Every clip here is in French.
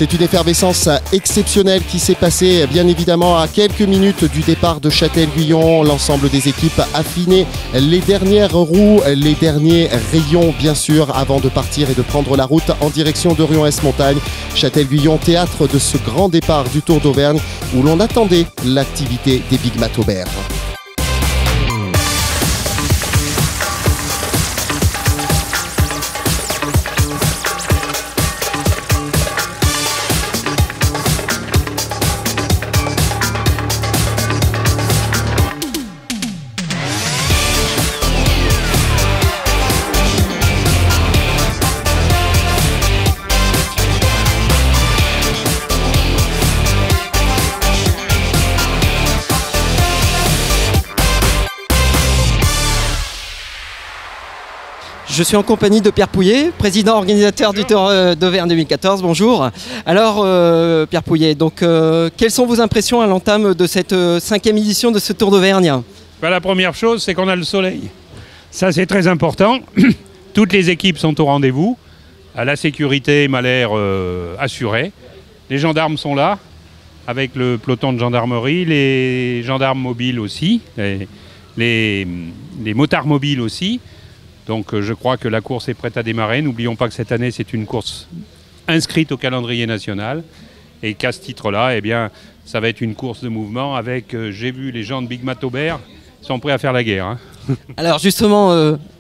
C'est une effervescence exceptionnelle qui s'est passée bien évidemment à quelques minutes du départ de Châtel-Guyon. L'ensemble des équipes affiné les dernières roues, les derniers rayons bien sûr avant de partir et de prendre la route en direction de Rion-Est-Montagne. Châtel-Guyon, théâtre de ce grand départ du Tour d'Auvergne où l'on attendait l'activité des Big Mat Aubert. Je suis en compagnie de Pierre Pouillet, président organisateur du Tour d'Auvergne 2014. Bonjour. Alors Pierre Pouillet, donc, quelles sont vos impressions à l'entame de cette 5e édition de ce Tour d'Auvergne? La première chose, c'est qu'on a le soleil. Ça, c'est très important. Toutes les équipes sont au rendez-vous. La sécurité m'a l'air assurée. Les gendarmes sont là, avec le peloton de gendarmerie, les gendarmes mobiles aussi, les motards mobiles aussi. Donc je crois que la course est prête à démarrer. N'oublions pas que cette année, c'est une course inscrite au calendrier national. Et qu'à ce titre-là, eh bien, ça va être une course de mouvement avec, j'ai vu les gens de Big Mat Aubert sont prêts à faire la guerre. Hein. Alors justement,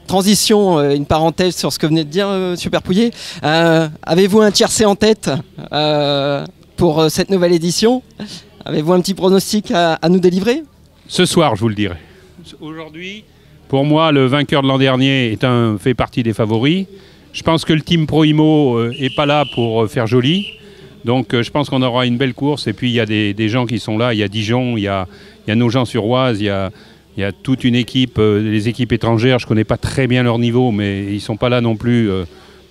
transition, une parenthèse sur ce que venez de dire, Super Pouillet. Avez-vous un tiercé en tête pour cette nouvelle édition? Avez-vous un petit pronostic à nous délivrer? Ce soir, je vous le dirai. Aujourd'hui, pour moi, le vainqueur de l'an dernier fait partie des favoris. Je pense que le team Proimo n'est pas là pour faire joli. Donc je pense qu'on aura une belle course. Et puis il y a des gens qui sont là. Il y a Dijon, il y a Nogent-sur-Oise, il y a toute une équipe, les équipes étrangères. Je ne connais pas très bien leur niveau, mais ils ne sont pas là non plus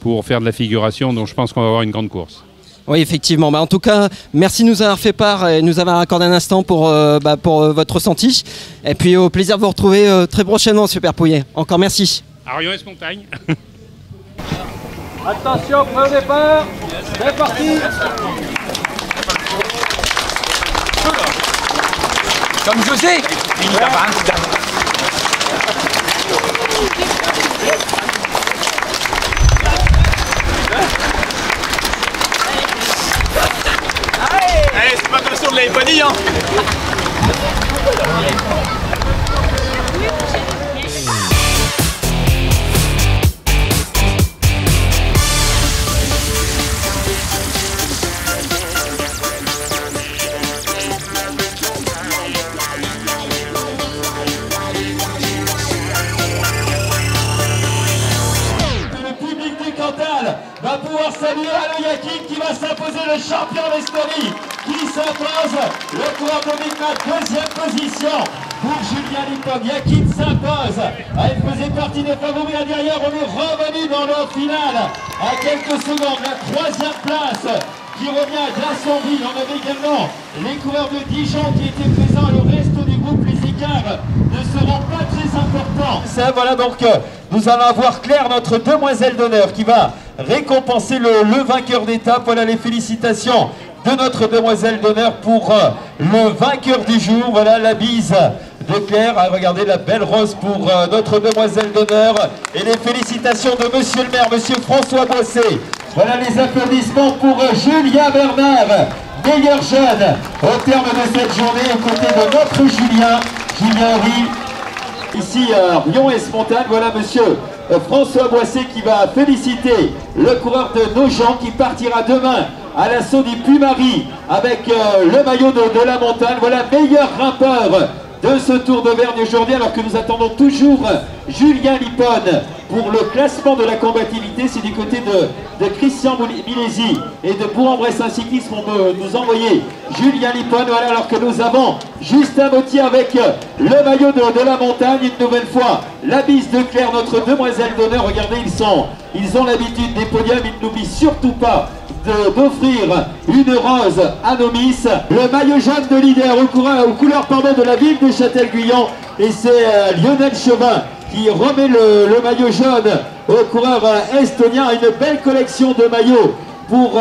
pour faire de la figuration. Donc je pense qu'on va avoir une grande course. Oui, effectivement. En tout cas, merci de nous avoir fait part et nous avoir accordé un instant pour votre ressenti. Et puis au plaisir de vous retrouver très prochainement, Super Pouillet. Encore merci. À Rion-Est-Montagne. Attention, prêt au départ. C'est parti. Comme José. Allez, c'est pas comme si on ne l'avait pas dit, hein. Va pouvoir saluer Alain Yakin qui va s'imposer le champion d'Estonie qui s'impose, le coureur de Big Mat, deuxième position pour Julien Lipon. Yakin s'impose, il faisait partie des favoris à derrière, on est revenu dans le final à quelques secondes, la troisième place qui revient à Glaçonville. On avait également les coureurs de Dijon qui étaient présents, le reste du groupe, les écarts ne seront pas très importants. Ça, voilà donc nous allons avoir Claire, notre demoiselle d'honneur, qui va récompenser le vainqueur d'étape. Voilà les félicitations de notre demoiselle d'honneur pour le vainqueur du jour. Voilà la bise de Claire. Regardez la belle rose pour notre demoiselle d'honneur. Et les félicitations de monsieur le maire, monsieur François Boisset. Voilà les applaudissements pour Julien Bernard, meilleur jeune au terme de cette journée, aux côtés de notre Julien Henry. Ici à Rion-Est-Montagne, voilà monsieur François Boisset qui va féliciter le coureur de Nogent qui partira demain à l'assaut du Puy-Marie avec le maillot de la montagne. Voilà meilleur grimpeur de ce Tour d'Auvergne aujourd'hui, alors que nous attendons toujours Julien Lipon pour le classement de la combativité. C'est du côté de Christian Milesi et de Bourg-en-Bresse Cyclisme vont nous envoyer Julien Lipon. Voilà, alors que nous avons Justin Mottier avec le maillot de la montagne. Une nouvelle fois, la bise de Claire, notre demoiselle d'honneur. Regardez, ils ont l'habitude des podiums. Ils n'oublient surtout pas d'offrir une rose à nos miss. Le maillot jaune de leader aux couleurs de la ville de Châtel-Guyon. Et c'est Lionel Chauvin qui remet le maillot jaune au coureur estonien. Une belle collection de maillots pour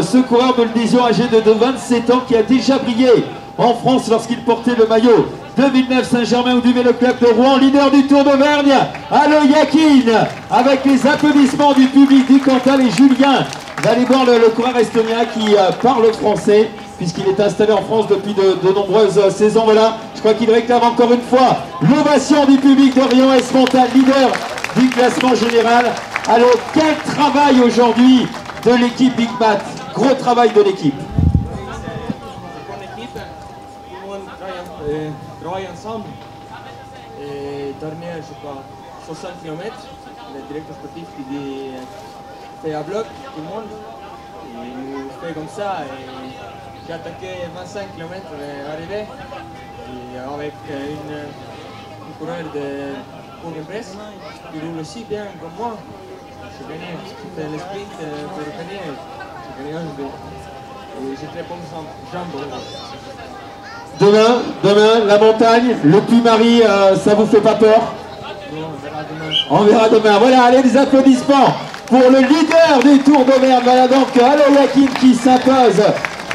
ce coureur, nous le disions, âgé de 27 ans, qui a déjà brillé en France lorsqu'il portait le maillot de Villeneuve-Saint-Germain ou du Vélo Club de Rouen, leader du Tour d'Auvergne. Allo Yakin, avec les applaudissements du public du Cantal, et Julien va aller voir le coureur estonien qui parle français, puisqu'il est installé en France depuis de nombreuses saisons. Voilà, je crois qu'il réclame encore une fois l'ovation du public d'Orion Esmontagne, leader du classement général. Alors, quel travail aujourd'hui de l'équipe Big Mat, gros travail de l'équipe. Travaille ensemble. Et dernier, je crois, 60 km, le directeur sportif qui dit fait à bloc tout le monde. Et nous fait comme ça. Et j'ai attaqué 25 km arrivé. Et avec une coureur de pour une presse qui roule aussi bien comme moi. J'ai gagné. C'était le sprint pour gagner. J'ai gagné aujourd'hui. Et j'ai très bonne jambe. Demain, la montagne, le Puy-Marie, ça vous fait pas peur? On verra demain. Voilà, allez, des applaudissements pour le leader du Tour d'Auvergne. Voilà donc Allo Yakin qui s'impose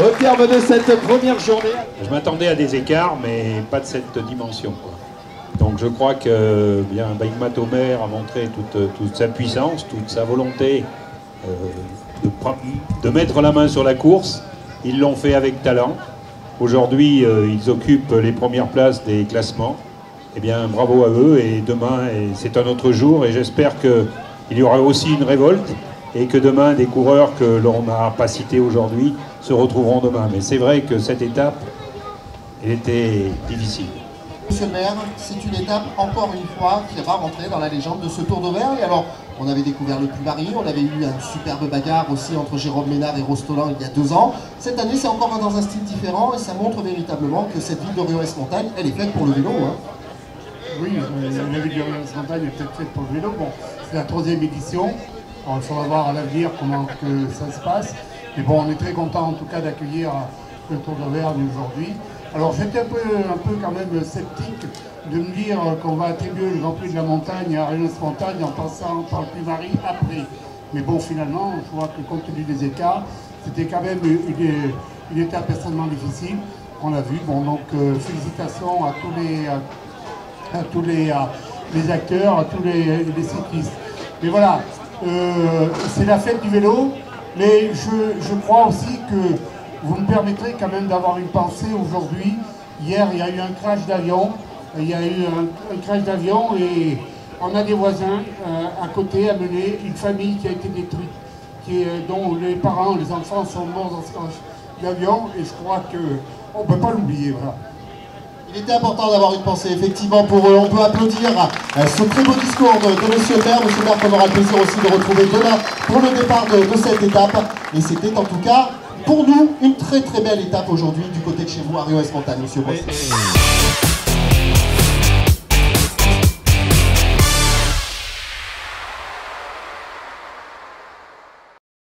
au terme de cette première journée. Je m'attendais à des écarts, mais pas de cette dimension, quoi. Donc je crois que bien Big Mat Omer a montré toute sa puissance, toute sa volonté de mettre la main sur la course. Ils l'ont fait avec talent. Aujourd'hui, ils occupent les premières places des classements. Eh bien, bravo à eux. Et demain, c'est un autre jour. Et j'espère qu'il y aura aussi une révolte et que demain, des coureurs que l'on n'a pas cités aujourd'hui se retrouveront demain. Mais c'est vrai que cette étape, elle était difficile. Monsieur le maire, c'est une étape, encore une fois, qui va rentrer dans la légende de ce Tour d'Auvergne. Alors, on avait découvert le Puy-Marie, on avait eu une superbe bagarre aussi entre Jérôme Ménard et Rostolan il y a 2 ans. Cette année, c'est encore dans un style différent et ça montre véritablement que cette ville d'Orion Esmontagne, elle est faite pour le vélo. Hein. Oui, la ville d'Orion Esmontagne est peut-être faite pour le vélo. Bon, c'est la 3e édition. Alors, il faudra voir à l'avenir comment que ça se passe. Mais bon, on est très content en tout cas d'accueillir le Tour d'Auvergne aujourd'hui. Alors j'étais un peu quand même sceptique de me dire qu'on va attribuer le Grand Prix de la montagne à Orion Esmontagne en passant par le Puy-Marie après. Mais bon, finalement, je vois que compte tenu des écarts, c'était quand même une étape extrêmement difficile. On l'a vu. Bon, donc félicitations à tous les acteurs, à tous les cyclistes. Mais voilà, c'est la fête du vélo, mais je crois aussi que vous me permettrez quand même d'avoir une pensée aujourd'hui. Hier, il y a eu un crash d'avion. Il y a eu un crash d'avion et on a des voisins à côté, à mener, une famille qui a été détruite, dont les parents, les enfants sont morts dans ce crash d'avion. Et je crois qu'on ne peut pas l'oublier. Voilà. Il était important d'avoir une pensée, effectivement, pour eux. On peut applaudir ce très beau discours de M. le maire. M. le maire qu'on aura le plaisir aussi de retrouver demain pour le départ de cette étape. Et c'était en tout cas, pour nous, une très très belle étape aujourd'hui du côté de chez vous, à Orion Esmontagne, M. Boss.